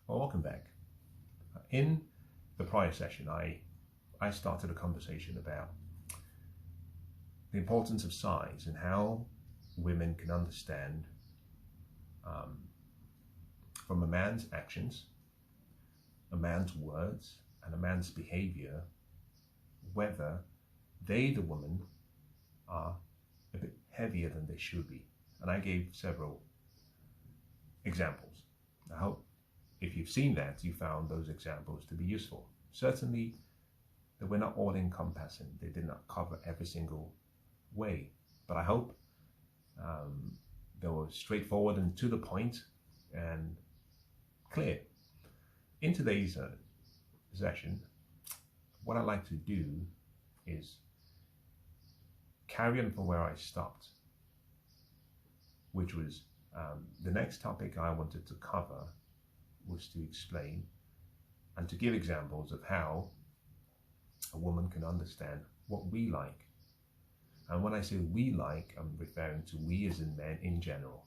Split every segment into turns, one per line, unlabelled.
Well, welcome back. In the prior session, I started a conversation about the importance of size and how women can understand from a man's actions, a man's words, and a man's behavior, whether they, the woman, are a bit heavier than they should be. And I gave several examples. I hope if you've seen that, you found those examples to be useful. Certainly, they were not all encompassing. They did not cover every single way, but I hope they were straightforward and to the point and clear. In today's session, what I'd like to do is carry on from where I stopped, which was the next topic I wanted to cover was to explain and to give examples of how a woman can understand what we like. And when I say we like, I'm referring to we as in men in general.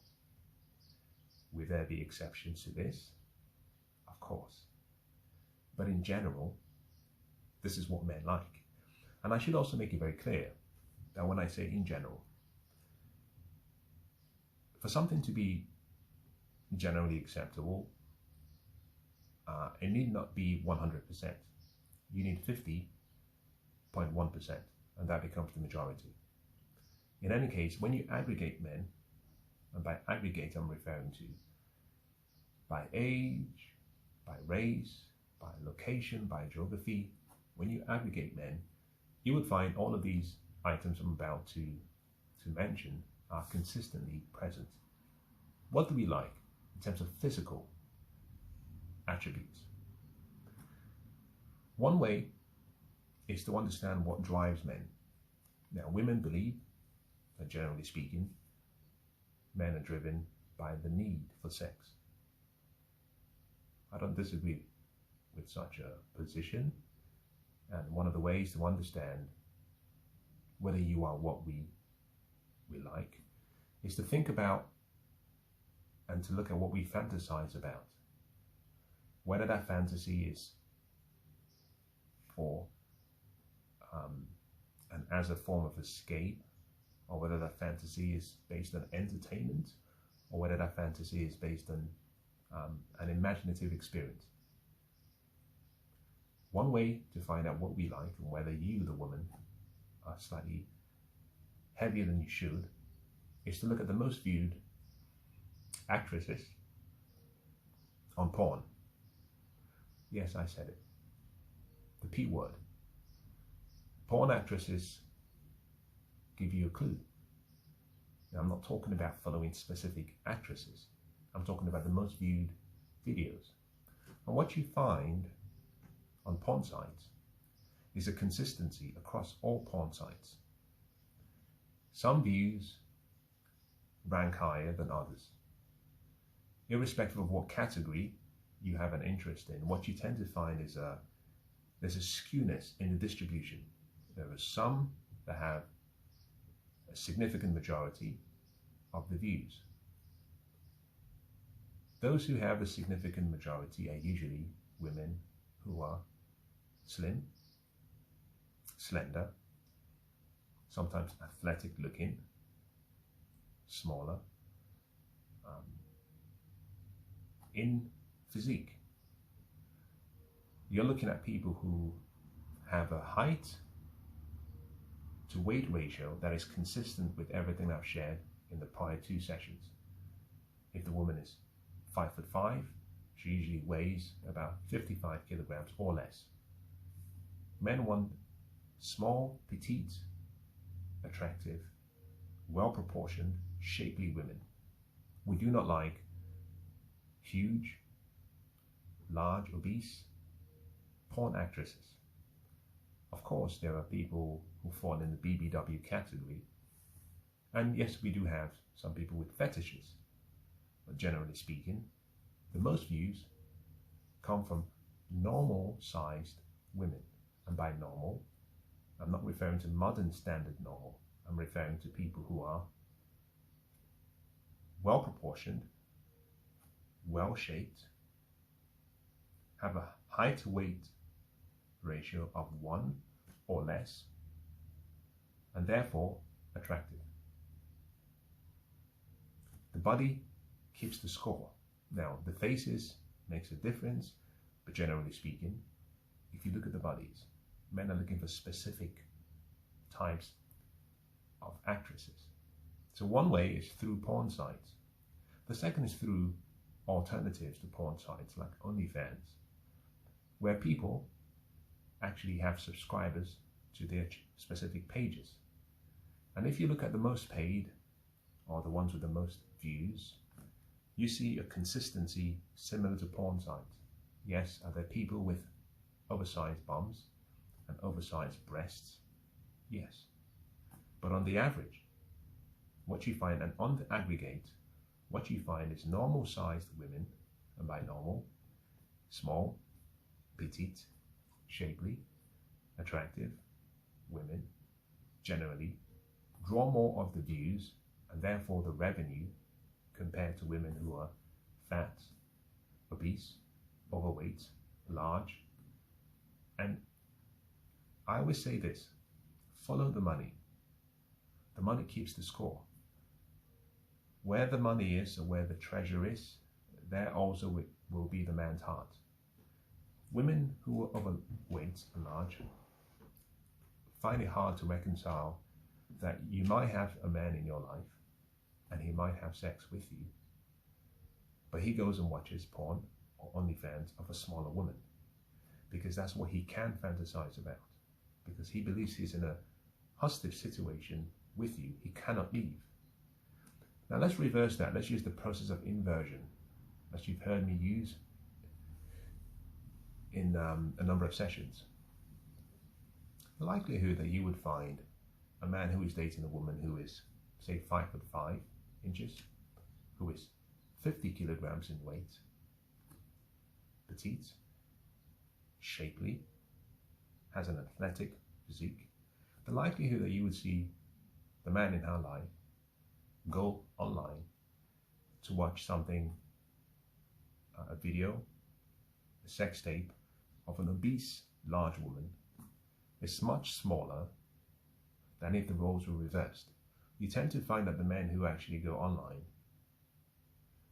Will there be exceptions to this? Of course. But in general, this is what men like. And I should also make it very clear that when I say in general, for something to be generally acceptable, it need not be 100%. You need 50.1%, and that becomes the majority. In any case, when you aggregate men, and by aggregate I'm referring to by age, by race, by location, by geography, when you aggregate men, you would find all of these items I'm about to mention are consistently present. What do we like in terms of physical attributes? One way is to understand what drives men. Now, women believe that generally speaking, men are driven by the need for sex. I don't disagree with such a position, and one of the ways to understand whether you are what we like is to think about and to look at what we fantasize about. Whether that fantasy is for and as a form of escape, or whether that fantasy is based on entertainment, or whether that fantasy is based on an imaginative experience. One way to find out what we like and whether you, the woman, are slightly heavier than you should is to look at the most viewed actresses on porn. Yes, I said it. The P word. Porn actresses give you a clue. Now, I'm not talking about following specific actresses. I'm talking about the most viewed videos. And what you find on porn sites is a consistency across all porn sites. Some views rank higher than others. Irrespective of what category you have an interest in, what you tend to find is there's a skewness in the distribution. There are some that have a significant majority of the views. Those who have a significant majority are usually women who are slim, slender, sometimes athletic looking, smaller, in physique. You're looking at people who have a height to weight ratio that is consistent with everything I've shared in the prior two sessions. If the woman is 5'5", she usually weighs about 55 kilograms or less. Men want small, petite, attractive, well-proportioned, shapely women. We do not like huge, large, obese porn actresses. Of course, there are people who fall in the BBW category. And yes, we do have some people with fetishes. But generally speaking, the most views come from normal-sized women. And by normal, I'm not referring to modern standard normal. I'm referring to people who are well-proportioned, well-shaped, have a height to weight ratio of 1 or less, and therefore attractive. The body keeps the score. Now, the faces makes a difference, but generally speaking, if you look at the bodies, men are looking for specific types of actresses. So one way is through porn sites. The second is through alternatives to porn sites like OnlyFans, where people actually have subscribers to their specific pages. And if you look at the most paid, or the ones with the most views, you see a consistency similar to porn sites. Yes, are there people with oversized bums and oversized breasts? Yes. But on the average, what you find, and on the aggregate, what you find is normal sized women, and by normal, small, petite, shapely, attractive women generally draw more of the views and therefore the revenue compared to women who are fat, obese, overweight, large. And I always say this: follow the money. The money keeps the score. Where the money is and where the treasure is, there also will be the man's heart. Women who are overweight and large find it hard to reconcile that you might have a man in your life and he might have sex with you, but he goes and watches porn or OnlyFans of a smaller woman because that's what he can fantasize about, because he believes he's in a hostage situation with you. He cannot leave. Now let's reverse that. Let's use the process of inversion, as you've heard me use in a number of sessions. The likelihood that you would find a man who is dating a woman who is, say, 5'5" inches, who is 50 kilograms in weight, petite, shapely, has an athletic physique, the likelihood that you would see the man in her life go online to watch something, a video, a sex tape of an obese, large woman, is much smaller than if the roles were reversed. You tend to find that the men who actually go online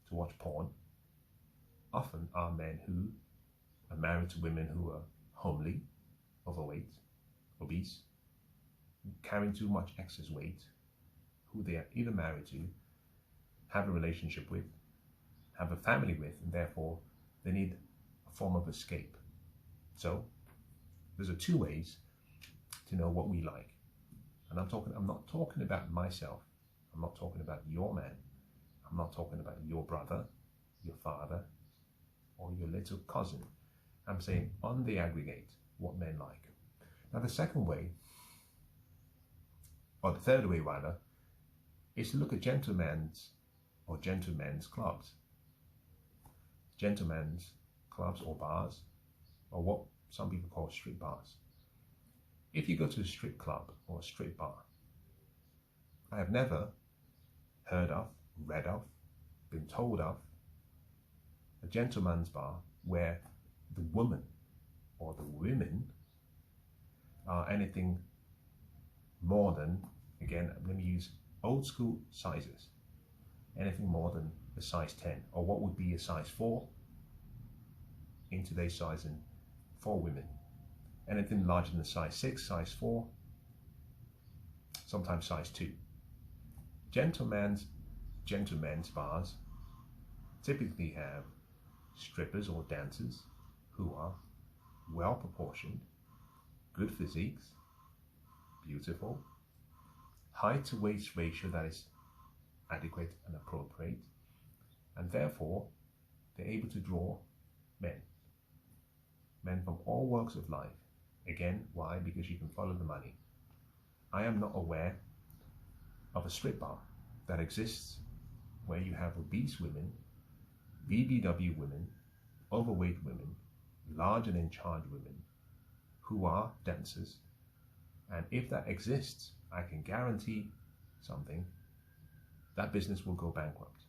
to watch porn often are men who are married to women who are homely, overweight, obese, carrying too much excess weight, who they are either married to, have a relationship with, have a family with, and therefore they need a form of escape. So there's two ways to know what we like. And I'm not talking about myself. I'm not talking about your man. I'm not talking about your brother, your father, or your little cousin. I'm saying on the aggregate, what men like. Now the second way, or the third way rather, is to look at gentlemen's clubs. Gentlemen's clubs or bars, or what some people call strip bars. If you go to a strip club or a strip bar, I have never heard of, read of, been told of a gentleman's bar where the woman or the women are anything more than, again, let me use old school sizes, anything more than a size 10, or what would be a size 4 in today's sizing for women. Anything larger than a size 6, size 4, sometimes size 2. Gentlemen's bars typically have strippers or dancers who are well proportioned, good physiques, beautiful, height to waist ratio that is adequate and appropriate, and therefore they're able to draw men from all walks of life. Again, why? Because you can follow the money. I am not aware of a strip bar that exists where you have obese women, BBW women, overweight women, large and in charge women who are dancers. And if that exists, I can guarantee something: that business will go bankrupt.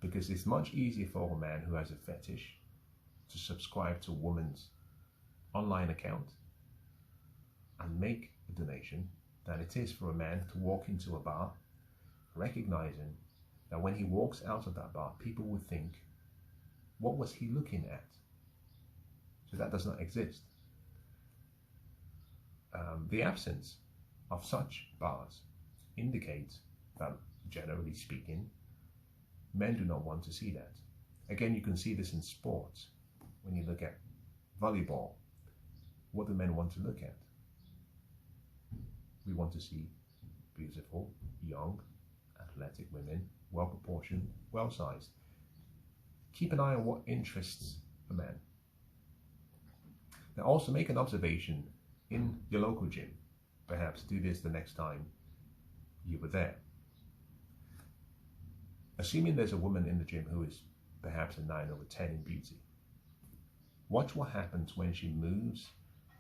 Because it's much easier for a man who has a fetish to subscribe to a woman's online account and make a donation than it is for a man to walk into a bar, recognizing that when he walks out of that bar, people would think, what was he looking at? So that does not exist. The absence of such bars indicates that, generally speaking, men do not want to see that. Again, you can see this in sports. When you look at volleyball, what do men want to look at? We want to see beautiful, young, athletic women, well-proportioned, well-sized. Keep an eye on what interests a man. Now also make an observation in your local gym. Perhaps do this the next time you were there. Assuming there's a woman in the gym who is perhaps a 9 over 10 in beauty, watch what happens when she moves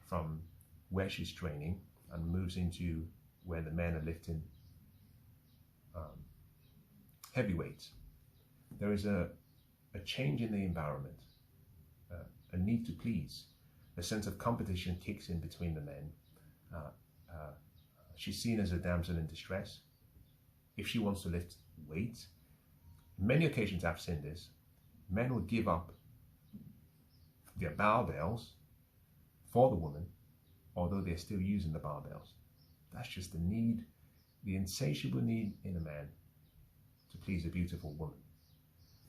from where she's training and moves into where the men are lifting heavy weights. There is a change in the environment, a need to please. A sense of competition kicks in between the men. She's seen as a damsel in distress. If she wants to lift weights, many occasions I've seen this, men will give up their barbells for the woman, although they're still using the barbells. That's just the need, the insatiable need in a man to please a beautiful woman.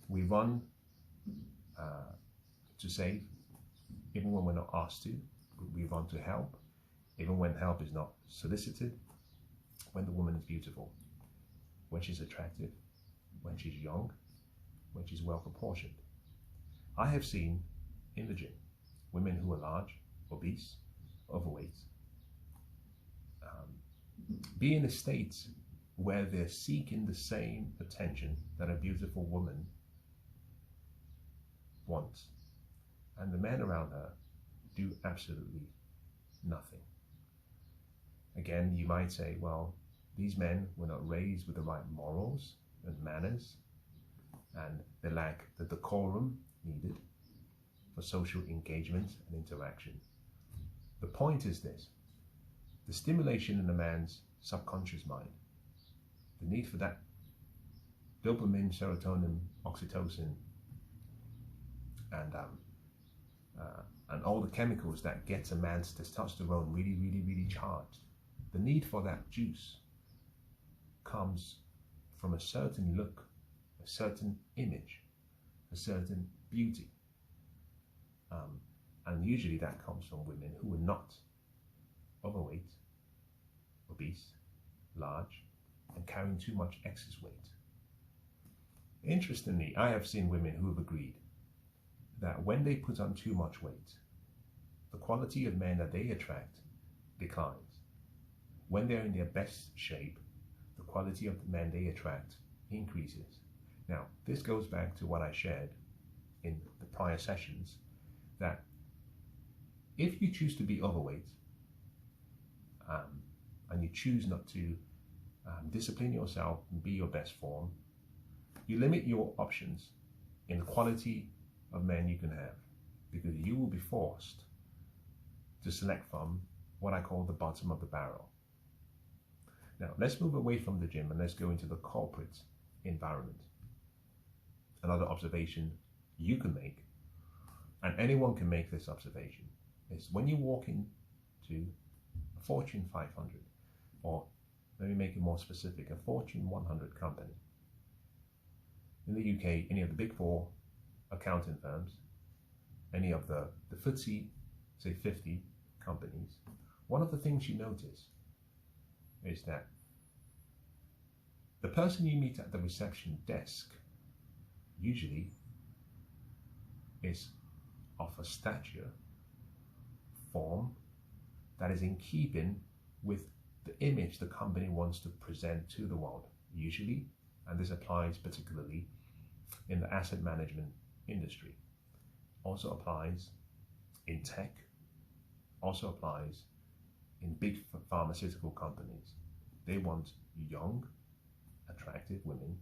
We run to save, even when we're not asked to. We run to help, even when help is not solicited. When the woman is beautiful, when she's attractive, when she's young, when she's well proportioned. I have seen in the gym women who are large, obese, overweight, be in a state where they're seeking the same attention that a beautiful woman wants, and the men around her do absolutely nothing. Again, you might say, well, these men were not raised with the right morals and manners, and they lack the decorum needed for social engagement and interaction. The point is this: the stimulation in a man's subconscious mind, the need for that dopamine, serotonin, oxytocin, and all the chemicals that gets a man's testosterone really charged. The need for that juice comes from a certain look, a certain image, a certain beauty. And usually that comes from women who are not overweight, obese, large, and carrying too much excess weight. Interestingly, I have seen women who have agreed that when they put on too much weight, the quality of men that they attract declines. When they're in their best shape, the quality of the men they attract increases. Now, this goes back to what I shared in the prior sessions, that if you choose to be overweight and you choose not to discipline yourself and be your best form, you limit your options in the quality of men you can have, because you will be forced to select from what I call the bottom of the barrel. Now, let's move away from the gym and let's go into the corporate environment. Another observation you can make, and anyone can make this observation, is when you walk into a Fortune 500, or let me make it more specific, a Fortune 100 company. In the UK, any of the big four accounting firms, any of the FTSE, say 50 companies, one of the things you notice is that the person you meet at the reception desk usually is of a stature, form that is in keeping with the image the company wants to present to the world, usually, and this applies particularly in the asset management industry, also applies in tech, also applies in big pharmaceutical companies. They want young, attractive women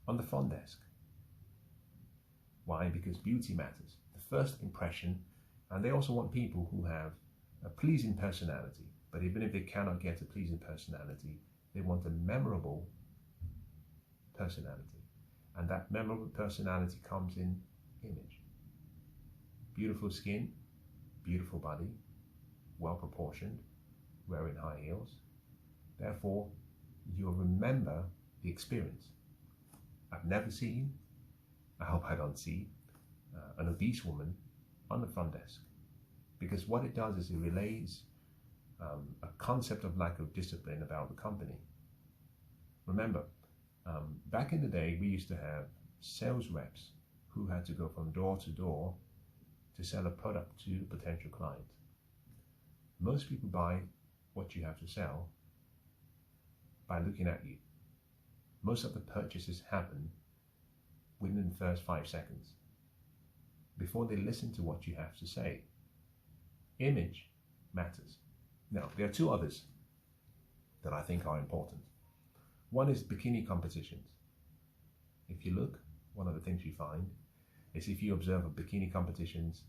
on the front desk. Why? Because beauty matters. The first impression, and they also want people who have a pleasing personality. But even if they cannot get a pleasing personality, they want a memorable personality. And that memorable personality comes in image. Beautiful skin, beautiful body, well proportioned, wearing high heels. Therefore, you'll remember the experience. I've never seen, I hope I don't see, an obese woman on the front desk. Because what it does is it relays a concept of lack of discipline about the company. Remember, back in the day, we used to have sales reps who had to go from door to door to sell a product to a potential client. Most people buy what you have to sell by looking at you. Most of the purchases happen within the first 5 seconds before they listen to what you have to say. Image matters. Now, there are two others that I think are important. One is bikini competitions. If you look, one of the things you find is if you observe bikini competitions,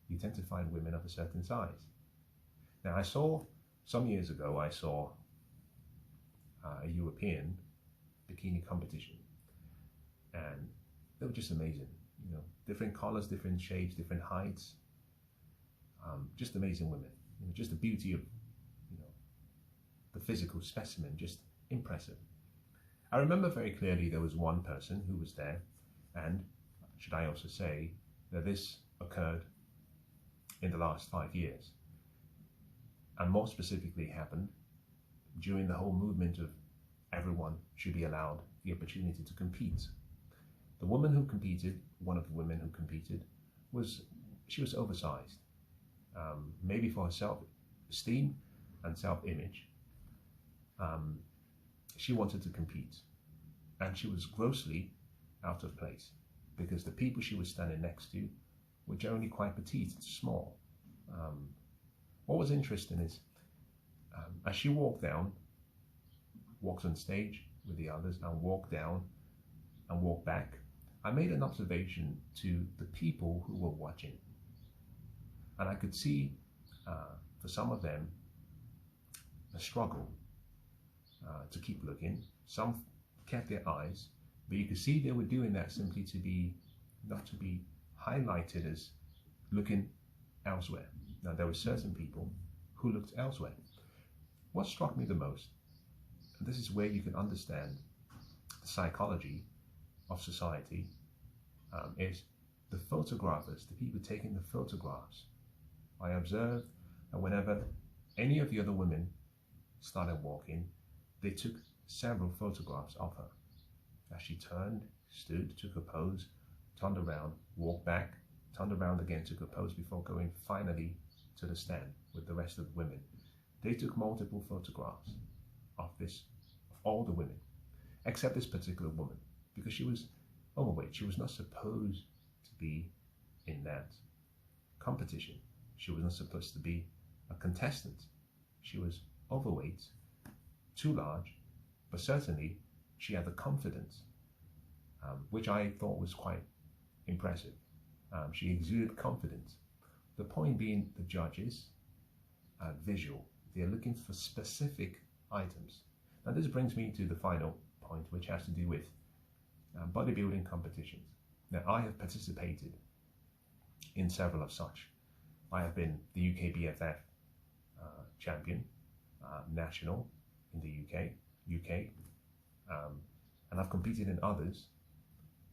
you tend to find women of a certain size. Now, some years ago, I saw a European bikini competition, and they were just amazing. You know, different colors, different shapes, different heights, just amazing women. You know, just the beauty of, you know, the physical specimen, just impressive. I remember very clearly there was one person who was there, and should I also say that this occurred in the last 5 years, and more specifically happened during the whole movement of everyone should be allowed the opportunity to compete. The woman who competed, one of the women who competed, she was oversized, maybe for her self-esteem and self-image. She wanted to compete, and she was grossly out of place because the people she was standing next to were generally quite petite and small. What was interesting is as she walked on stage with the others and walked down and walked back, I made an observation to the people who were watching, and I could see for some of them a struggle to keep looking. Some kept their eyes, but you could see they were doing that simply not to be highlighted as looking elsewhere. Now, there were certain people who looked elsewhere. What struck me the most, and this is where you can understand the psychology of society, is the photographers, the people taking the photographs. I observed that whenever any of the other women started walking, they took several photographs of her. As she turned, stood, took a pose, turned around, walked back, turned around again, took a pose before going finally to the stand with the rest of the women. They took multiple photographs of all the women, except this particular woman, because she was overweight. She was not supposed to be in that competition. She was not supposed to be a contestant. She was overweight, too large, but certainly she had the confidence, which I thought was quite impressive. She exuded confidence. The point being, the judges are visual. They're looking for specific items. Now, this brings me to the final point, which has to do with bodybuilding competitions. Now, I have participated in several of such. I have been the UK BFF champion, national in the UK, and I've competed in others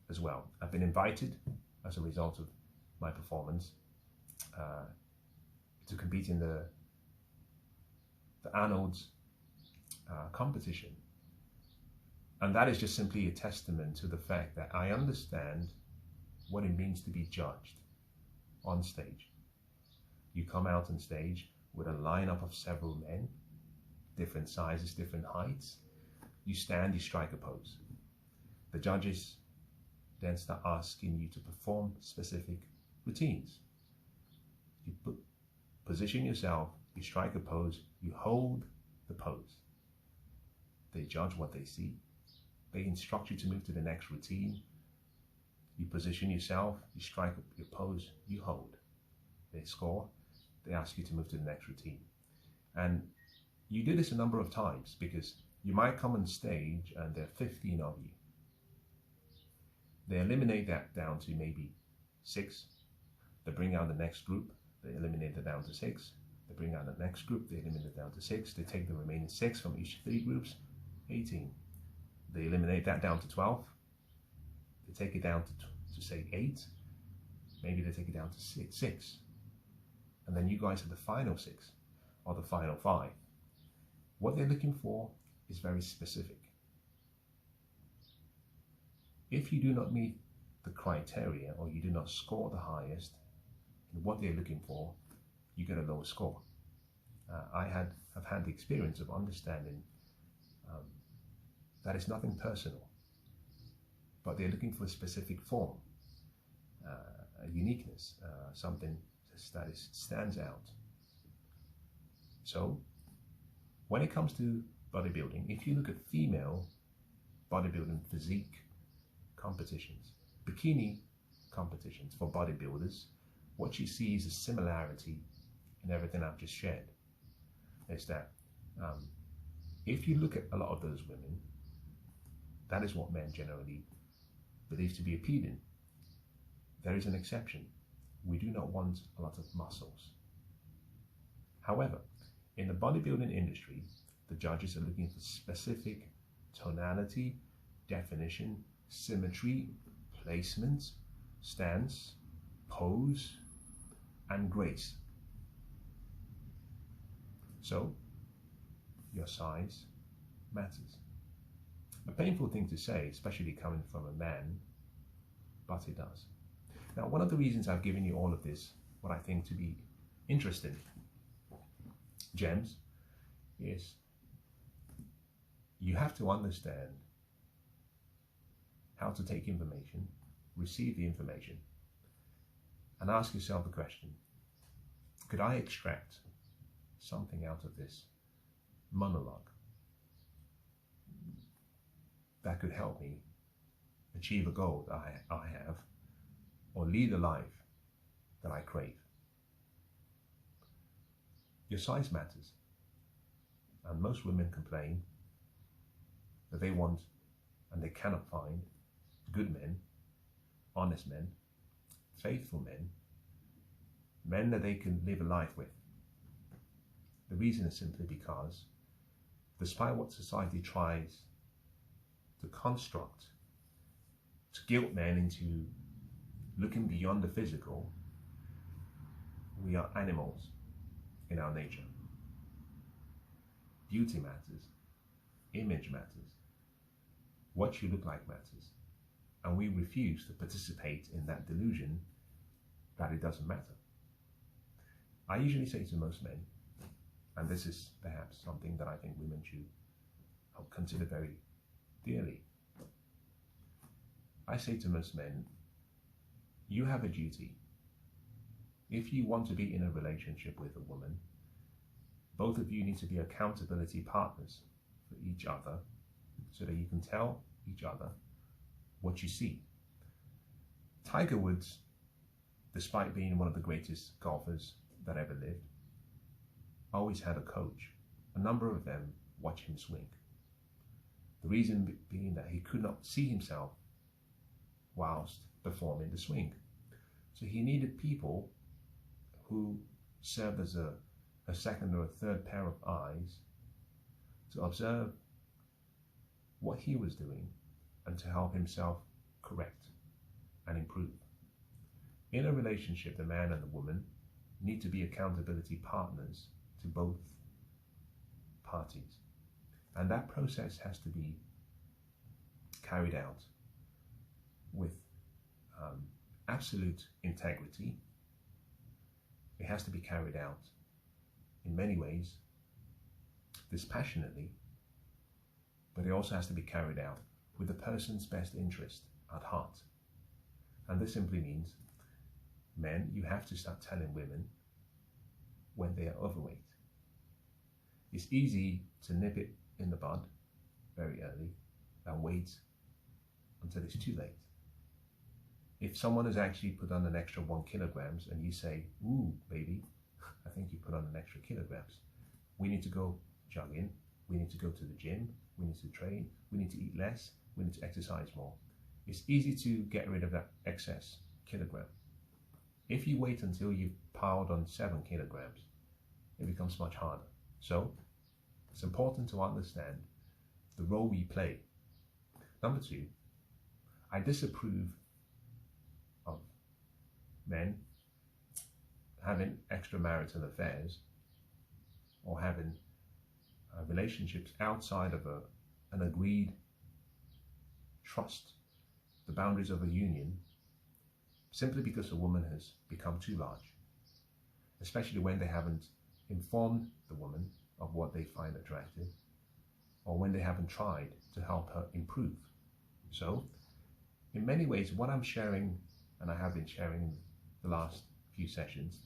as well. I've been invited as a result of my performance to compete in the Arnold's competition, and that is just simply a testament to the fact that I understand what it means to be judged on stage. You come out on stage with a lineup of several men, different sizes, different heights. You stand, you strike a pose. The judges then start asking you to perform specific routines. You position yourself, you strike a pose, you hold the pose. They judge what they see. They instruct you to move to the next routine. You position yourself, you strike your pose, you hold. They score, they ask you to move to the next routine. And you do this a number of times because you might come on stage and there are 15 of you. They eliminate that down to maybe 6. They bring out the next group, they eliminate it down to 6. They bring out the next group, they eliminate it down to 6. They take the remaining 6 from each 3 groups, 18. They eliminate that down to 12. They take it down to say 8. Maybe they take it down to 6. And then you guys have the final 6 or the final 5. What they're looking for is very specific. If you do not meet the criteria or you do not score the highest in what they're looking for, you get a lower score. I have had the experience of understanding that it's nothing personal, but they're looking for a specific form, a uniqueness, something that stands out. So when it comes to bodybuilding, if you look at female bodybuilding physique competitions, bikini competitions for bodybuilders, what you see is a similarity in everything I've just shared. Is that if you look at a lot of those women, that is what men generally believe to be appealing. There is an exception. We do not want a lot of muscles. However, in the bodybuilding industry, the judges are looking for specific tonality, definition, symmetry, placement, stance, pose, and grace. So, your size matters. A painful thing to say, especially coming from a man, but it does. Now, one of the reasons I've given you all of this, what I think to be interesting gems, is you have to understand how to take information, receive the information, and ask yourself the question, could I extract something out of this monologue that could help me achieve a goal that I have, or lead a life that I crave? Your size matters, and most women complain that they want and they cannot find good men, honest men, faithful men, men that they can live a life with. The reason is simply because, despite what society tries to construct, to guilt men into looking beyond the physical, we are animals in our nature. Beauty matters, image matters, what you look like matters, and we refuse to participate in that delusion that it doesn't matter. I usually say to most men, and this is perhaps something that I think women should consider very dearly, I say to most men, you have a duty. If you want to be in a relationship with a woman, both of you need to be accountability partners for each other so that you can tell each other what you see. Tiger Woods, despite being one of the greatest golfers that ever lived, always had a coach. A number of them watch him swing. The reason being that he could not see himself whilst performing the swing. So he needed people who served as a second or a third pair of eyes to observe what he was doing and to help himself correct and improve. In a relationship, the man and the woman need to be accountability partners to both parties. And that process has to be carried out with absolute integrity. It has to be carried out in many ways dispassionately, but it also has to be carried out with the person's best interest at heart. And this simply means, men, you have to start telling women when they are overweight. It's easy to nip it in the bud very early and wait until it's too late. If someone has actually put on an extra 1 kilograms and you say, ooh, baby, I think you put on an extra kilograms. We need to go jogging. We need to go to the gym. We need to train. We need to eat less. We need to exercise more. It's easy to get rid of that excess kilogram. If you wait until you've piled on 7 kilograms, it becomes much harder. So it's important to understand the role we play. Number 2, I disapprove of men having extramarital affairs or having relationships outside of an agreed trust, the boundaries of a union, simply because a woman has become too large, especially when they haven't informed the woman of what they find attractive, or when they haven't tried to help her improve. So, in many ways, what I'm sharing, and I have been sharing in the last few sessions,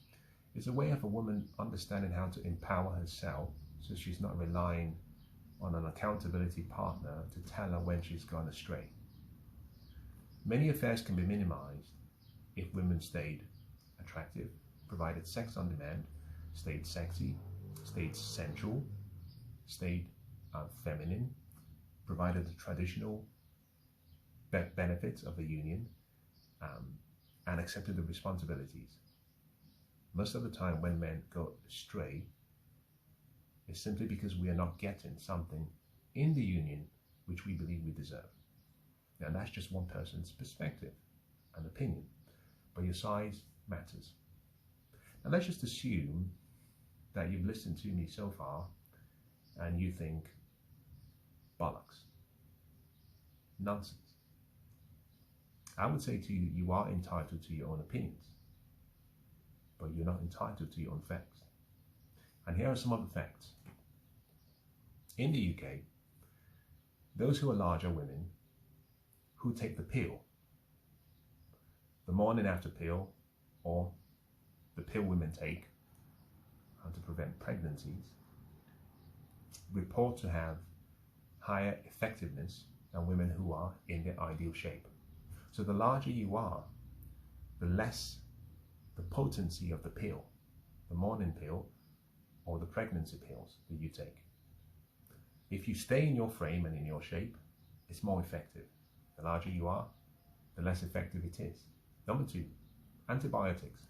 is a way of a woman understanding how to empower herself so she's not relying on an accountability partner to tell her when she's gone astray. Many affairs can be minimized if women stayed attractive, provided sex on demand, stayed sexy, stayed sensual, stayed feminine, provided the traditional benefits of a union, and accepted the responsibilities. Most of the time when men go astray, it's simply because we are not getting something in the union which we believe we deserve. Now that's just one person's perspective and opinion, but your size matters. Now let's just assume that you've listened to me so far and you think, bollocks, nonsense. I would say to you, you are entitled to your own opinions, but you're not entitled to your own facts. And here are some other facts. In the UK, those who are large are women who take the pill, the morning after pill, or the pill women take to prevent pregnancies, report to have higher effectiveness than women who are in their ideal shape. So the larger you are, the less the potency of the pill, the morning pill or the pregnancy pills that you take. If you stay in your frame and in your shape, it's more effective. The larger you are, the less effective it is. Number 2, antibiotics.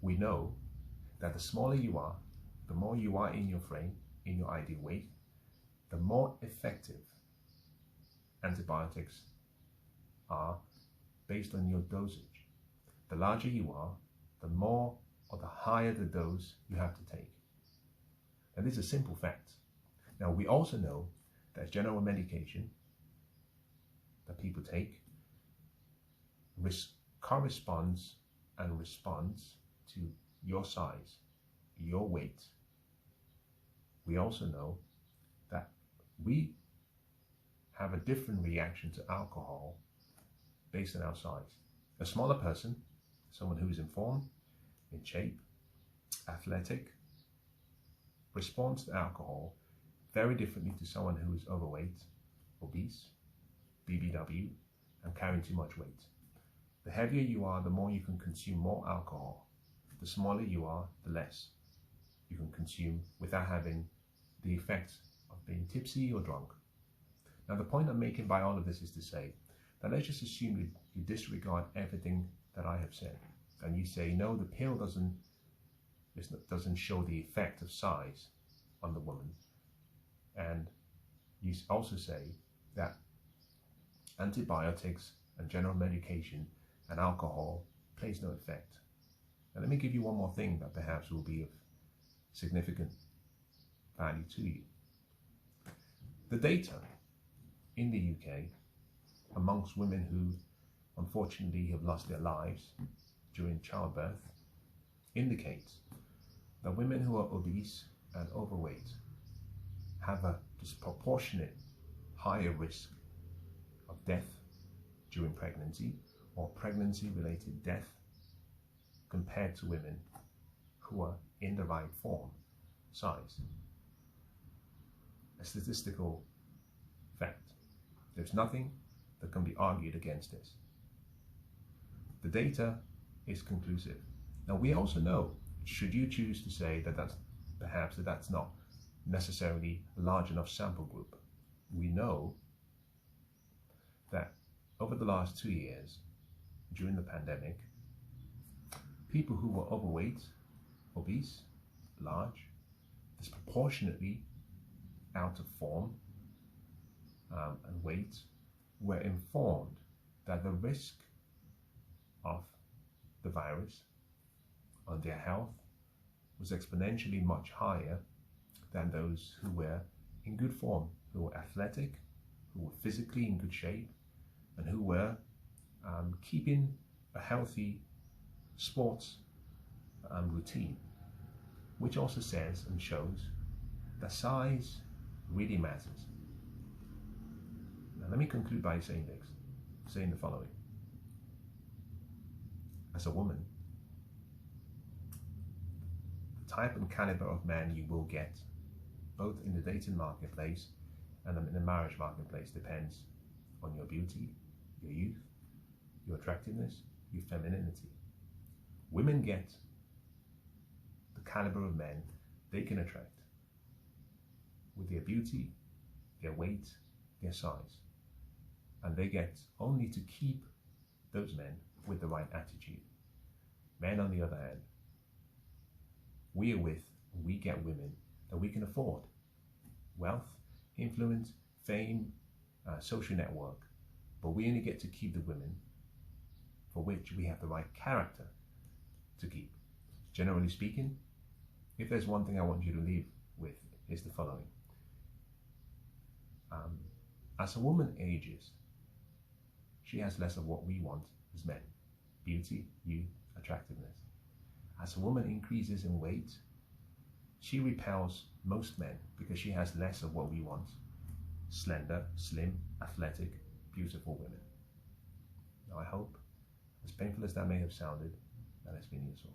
We know that the smaller you are, the more you are in your frame, in your ideal weight, the more effective antibiotics are based on your dosage. The larger you are, the more or the higher the dose you have to take. And this is a simple fact. Now we also know that general medication that people take corresponds and responds to your size, your weight. We also know that we have a different reaction to alcohol based on our size. A smaller person, someone who is informed, in shape, athletic, responds to alcohol very differently to someone who is overweight, obese, BBW, and carrying too much weight. The heavier you are, the more you can consume more alcohol. The smaller you are, the less you can consume without having the effects of being tipsy or drunk. Now the point I'm making by all of this is to say that let's just assume you disregard everything that I have said, and you say, no, the pill doesn't show the effect of size on the woman. And you also say that antibiotics and general medication and alcohol plays no effect. Now let me give you one more thing that perhaps will be of significant value to you. The data in the UK amongst women who unfortunately have lost their lives during childbirth indicates that women who are obese and overweight have a disproportionate higher risk of death during pregnancy or pregnancy-related death compared to women who are in the right form, size. A statistical fact. There's nothing that can be argued against this. The data is conclusive. Now, we also know, should you choose to say that that's not necessarily a large enough sample group, we know that over the last 2 years, during the pandemic, people who were overweight, obese, large, disproportionately out of form and weight, were informed that the risk of the virus on their health was exponentially much higher than those who were in good form, who were athletic, who were physically in good shape, and who were keeping a healthy sports routine, which also says and shows that size really matters. Now, let me conclude by saying the following. As a woman, the type and caliber of man you will get, both in the dating marketplace and in the marriage marketplace, depends on your beauty, your youth, your attractiveness, your femininity. Women get the caliber of men they can attract with their beauty, their weight, their size. And they get only to keep those men with the right attitude. Men, on the other hand, we get women that we can afford. Wealth, influence, fame, social network. But we only get to keep the women for which we have the right character to keep. Generally speaking, if there's one thing I want you to leave with, is the following. As a woman ages, she has less of what we want as men: beauty, youth, attractiveness. As a woman increases in weight, she repels most men because she has less of what we want: slender, slim, athletic, beautiful women. Now, I hope, as painful as that may have sounded, that has been useful.